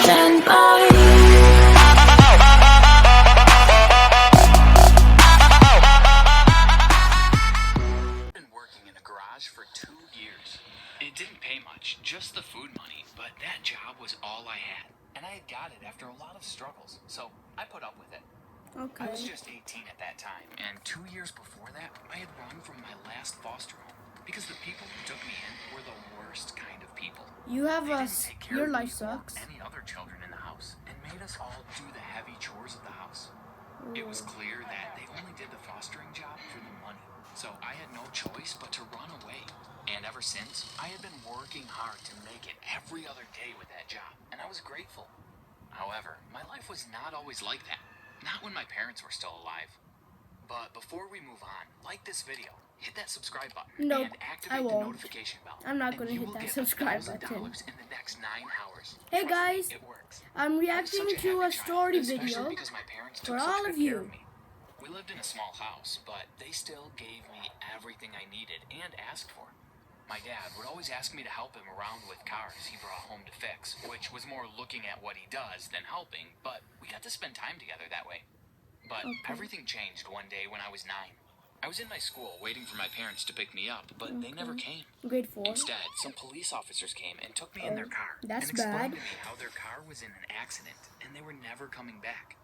stand by. Been working in a garage for 2 years. It didn't pay much, just the food money, but that job was all I had. And I had got it after a lot of struggles, so I put up with it. I was Okay. just 18 at that time, and 2 years before that, I had run from my last foster home because the people who took me in were the worst kind of people. You have They a. didn't take care Your of life me or sucks. any other children in the house, and made us all do the heavy chores of the house. It was clear that they only did the fostering job for the money, so I had no choice but to run away. And ever since, I had been working hard to make it every other day with that job, and I was grateful. However, my life was not always like that. Not when my parents were still alive. But before we move on, like this video, hit that subscribe button Nope, and I activate the won't. notification bell. I'm not and gonna you hit will that get subscribe $1,000 button. in the next 9 hours. Hey Trust me, guys, it works. I'm I was reacting such to a happy child, story especially video because my parents for took such all good of care you. me. We lived in a small house, but they still gave me everything I needed and asked for. My dad would always ask me to help him around with cars he brought home to fix, which was more looking at what he does than helping, but we got to spend time together that way. But everything changed one day when I was 9. I was in my school waiting for my parents to pick me up, but they never came. Grade 4. Instead, some police officers came and took me in their car That's and explained bad. to me how their car was in an accident and they were never coming back.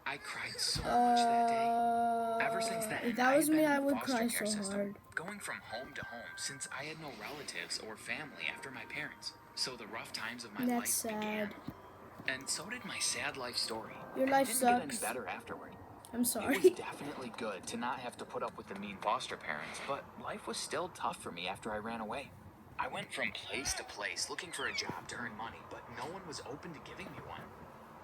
I cried so much that day. Ever since then, If that was had me, been in I the would foster cry care so system, hard. going from home to home since I had no relatives or family after my parents. So the rough times of my That's life began. sad. And so did my sad life story. Your And life it didn't get sucks. any better afterward. I'm It was sorry. definitely good to not have to put up with the mean foster parents, but life was still tough for me after I ran away. I went from place to place looking for a job to earn money, but no one was open to giving me one.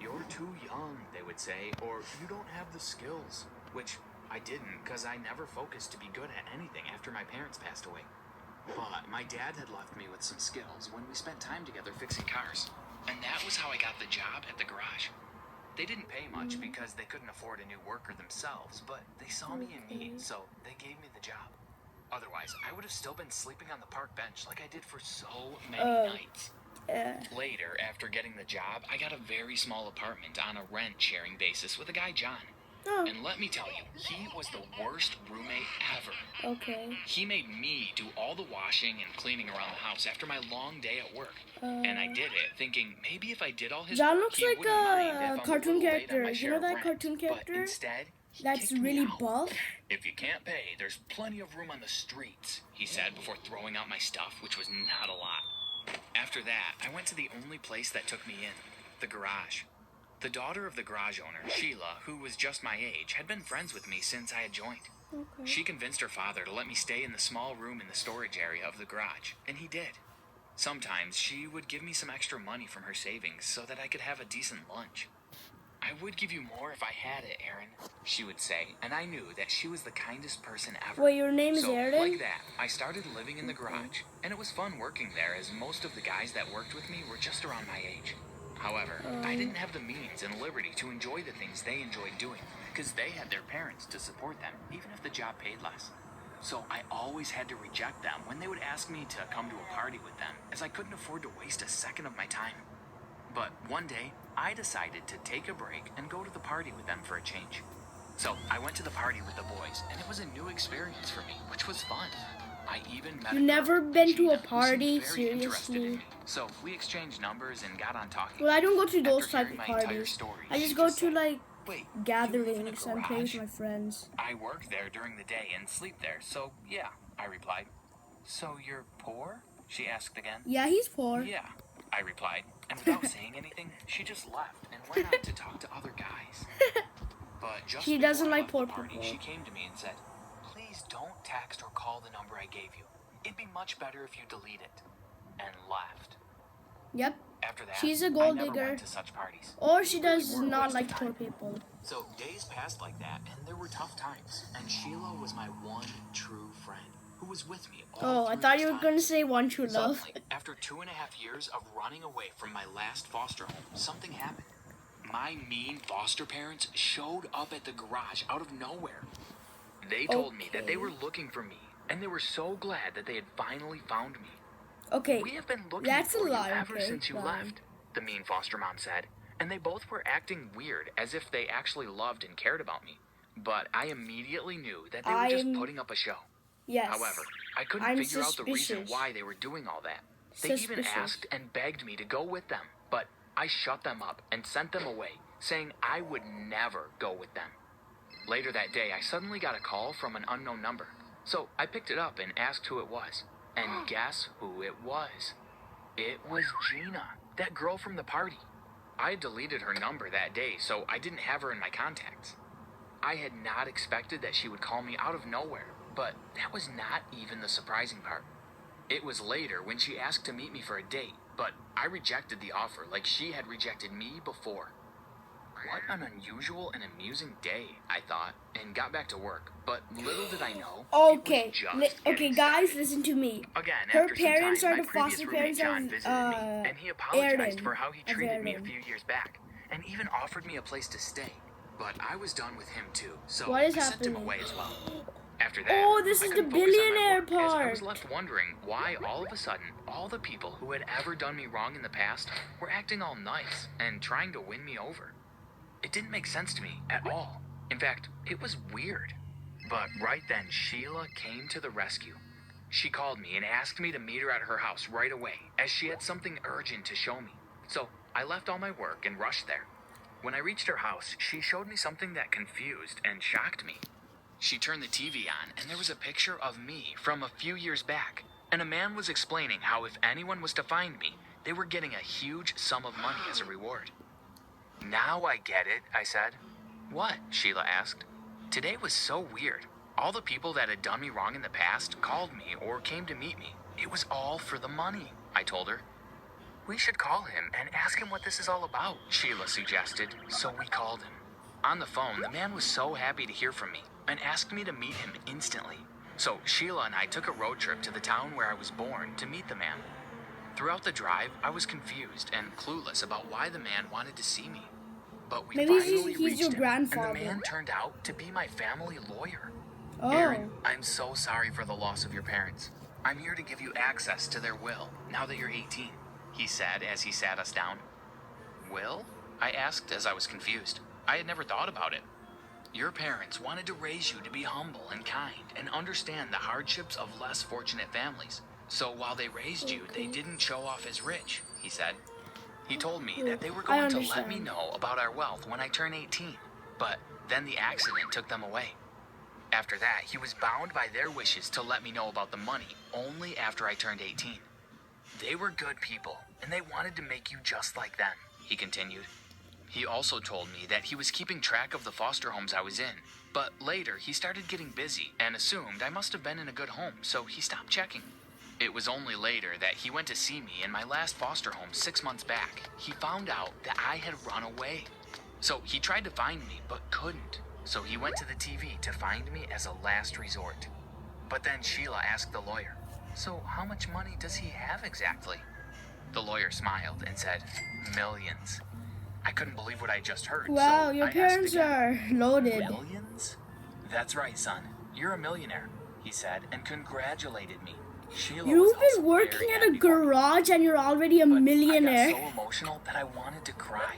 You're too young, they would say, or you don't have the skills. Which I didn't, because I never focused to be good at anything after my parents passed away. But my dad had left me with some skills when we spent time together fixing cars. And that was how I got the job at the garage. They didn't pay much because they couldn't afford a new worker themselves, but they saw me in need, so they gave me the job. Otherwise, I would have still been sleeping on the park bench like I did for so many nights. Later, after getting the job, I got a very small apartment on a rent-sharing basis with a guy, John. And let me tell you, he was the worst roommate ever. Okay. He made me do all the washing and cleaning around the house after my long day at work. And I did it, thinking maybe if I did all his John work, looks he like wouldn't mind if a I'm cartoon little late on character. my You share know of that rent. cartoon But character instead, he that's kicked me really out. buff? If you can't pay, there's plenty of room on the streets, he said before throwing out my stuff, which was not a lot. After that, I went to the only place that took me in, the garage. The daughter of the garage owner, Sheila, who was just my age, had been friends with me since I had joined. She convinced her father to let me stay in the small room in the storage area of the garage, and he did. Sometimes she would give me some extra money from her savings so that I could have a decent lunch. I would give you more if I had it, Aaron, she would say, and I knew that she was the kindest person ever. Wait, your name is So, Aaron? like that, I started living in the garage, and it was fun working there as most of the guys that worked with me were just around my age. However, I didn't have the means and liberty to enjoy the things they enjoyed doing, because they had their parents to support them, even if the job paid less. So I always had to reject them when they would ask me to come to a party with them, as I couldn't afford to waste a second of my time. But one day, I decided to take a break and go to the party with them for a change. So I went to the party with the boys, and it was a new experience for me, which was fun. I even met You a girl, never been to Gina, a who seemed party? very interested in Seriously? me. So we exchanged numbers and got on talking. Well, I don't go to those After type hearing of my entire parties. story, I she just go to said, like "Wait, gatherings you live in and a play with garage?" my friends. I work there during the day and sleep there, so yeah, I replied. So you're poor? She asked again. Yeah, he's poor. Yeah, I replied, and without saying anything, she just left and went on to talk to other guys. But just She before doesn't I like left poor the party, people. she came to me and said, "Please don't text or call the number I gave you. It'd be much better if you delete it." And left. Yep. After that, She's a I gold never digger. went to such parties. Or They she really does were a not waste of like poor time. people. So days passed like that, and there were tough times. And Sheila was my one true friend, who was with me all Oh, I through thought those you were times. gonna say one true love. Suddenly, after 2.5 years of running away from my last foster home, something happened. My mean foster parents showed up at the garage out of nowhere. They told me that they were looking for me, and they were so glad that they had finally found me. Okay, "We have been looking that's a for you lie, ever okay, since you fine. left. the mean foster mom said, and they both were acting weird as if they actually loved and cared about me. But I immediately knew that they were just putting up a show. Yes. However, I couldn't figure out the reason why they were doing all that. They even asked and begged me to go with them, but I shut them up and sent them away, saying I would never go with them. Later that day, I suddenly got a call from an unknown number. So I picked it up and asked who it was. And guess who it was? It was Gina, that girl from the party. I had deleted her number that day, so I didn't have her in my contacts. I had not expected that she would call me out of nowhere, but that was not even the surprising part. It was later when she asked to meet me for a date, but I rejected the offer like she had rejected me before. What an unusual and amusing day, I thought, and got back to work. But little did I know. Okay, it was just okay, getting guys, started. listen to me. Again, Her after parents some are time, the my previous foster roommate parents John of visited me, and he apologized for how he treated me a Aaron. few years back, and even offered me a place to stay. But I was done with him too, so What is I sent him happening? away as well. After that, Oh, this I is the couldn't focus on my billionaire work, as I was part. left wondering why all of a sudden all the people who had ever done me wrong in the past were acting all nice and trying to win me over. It didn't make sense to me at all. In fact, it was weird. But right then, Sheila came to the rescue. She called me and asked me to meet her at her house right away, as she had something urgent to show me. So I left all my work and rushed there. When I reached her house, she showed me something that confused and shocked me. She turned the TV on, and there was a picture of me from a few years back, and a man was explaining how if anyone was to find me, they were getting a huge sum of money as a reward. Now I get it, I said. What? Sheila asked. Today was so weird. All the people that had done me wrong in the past called me or came to meet me. It was all for the money, I told her. We should call him and ask him what this is all about, Sheila suggested, so we called him. On the phone, the man was so happy to hear from me and asked me to meet him instantly. So Sheila and I took a road trip to the town where I was born to meet the man. Throughout the drive, I was confused and clueless about why the man wanted to see me. But we Maybe finally he's reached your him, grandfather. and the man turned out to be my family lawyer. Oh. Aaron, I'm so sorry for the loss of your parents. I'm here to give you access to their will, now that you're 18, he said as he sat us down. Will? I asked as I was confused. I had never thought about it. Your parents wanted to raise you to be humble and kind and understand the hardships of less fortunate families. So while they raised you, they didn't show off as rich, he said. He told me that they were going to let me know about our wealth when I turn 18, but then the accident took them away. After that, he was bound by their wishes to let me know about the money only after I turned 18. They were good people, and they wanted to make you just like them, he continued. He also told me that he was keeping track of the foster homes I was in, but later he started getting busy and assumed I must have been in a good home, so he stopped checking. It was only later that he went to see me in my last foster home 6 months back. He found out that I had run away. So he tried to find me, but couldn't. So he went to the TV to find me as a last resort. But then Sheila asked the lawyer, so how much money does he have exactly? The lawyer smiled and said, millions. I couldn't believe what I just heard. Wow, so your I parents asked are loaded. Millions? That's right, son. You're a millionaire, he said, and congratulated me. Sheila You've was been also working very at a happy for me. garage and you're already a But millionaire. I got so emotional that I wanted to cry.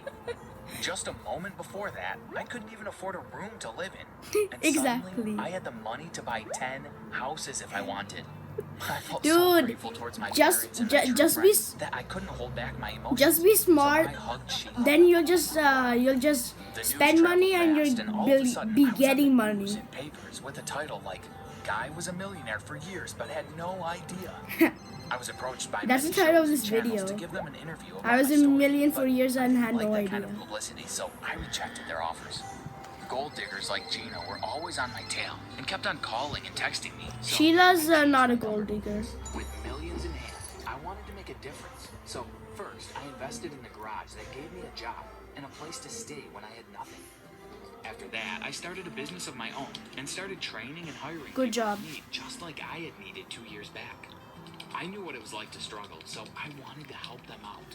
Just a moment before that, I couldn't even afford a room to live in. And Exactly. suddenly, I had the money to buy 10 houses if I wanted. I felt Dude, so grateful towards my parents and my true just be friends that I couldn't hold back my emotions. Just be smart. So I hugged Sheila. Then you'll just The news spend money and traveled fast, you'll all of a sudden, be I was getting on the news money. in papers with a title like "Guy was a millionaire for years but had no idea." I was approached by That's many the title of shows this and channels video. to give them an interview about I was my a story, million for but years and had like no that kind idea. of publicity, so I rejected their offers. Gold diggers like Gina were always on my tail and kept on calling and texting me. So Sheila's I not a changed my gold number. digger. With millions in hand, I wanted to make a difference. So first, I invested in the garage that gave me a job and a place to stay when I had nothing. After that, I started a business of my own and started training and hiring Good people job. in need, just like I had needed 2 years back. I knew what it was like to struggle, so I wanted to help them out.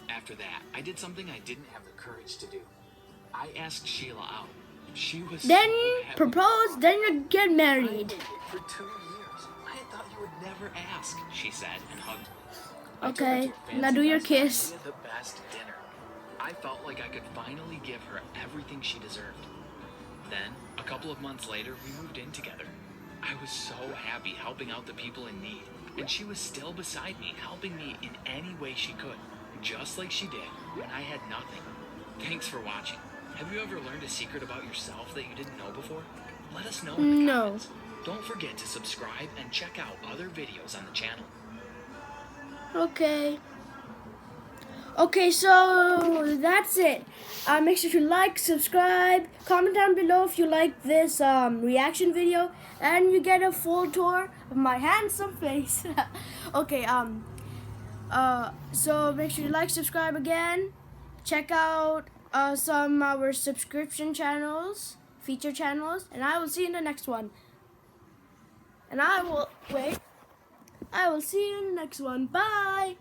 After that, I did something I didn't have the courage to do. I asked Sheila out. She was Then so happy. propose, then you get I married. waited for 2 years. I had thought you would never ask, she said and hugged me. I took her Okay, to a fancy now do your restaurant. kiss. We had the best dinner. I felt like I could finally give her everything she deserved. Then, a couple of months later, we moved in together. I was so happy helping out the people in need, and she was still beside me, helping me in any way she could, just like she did when I had nothing. Thanks for watching. Have you ever learned a secret about yourself that you didn't know before? Let us know in the No. comments. Don't forget to subscribe and check out other videos on the channel. Okay. Okay, so that's it. Make sure to like, subscribe, comment down below if you like this reaction video, and you get a full tour of my handsome face. Okay. So make sure to like, subscribe again. Check out some of our subscription channels, feature channels, and I will see you in the next one. And I will see you in the next one. Bye.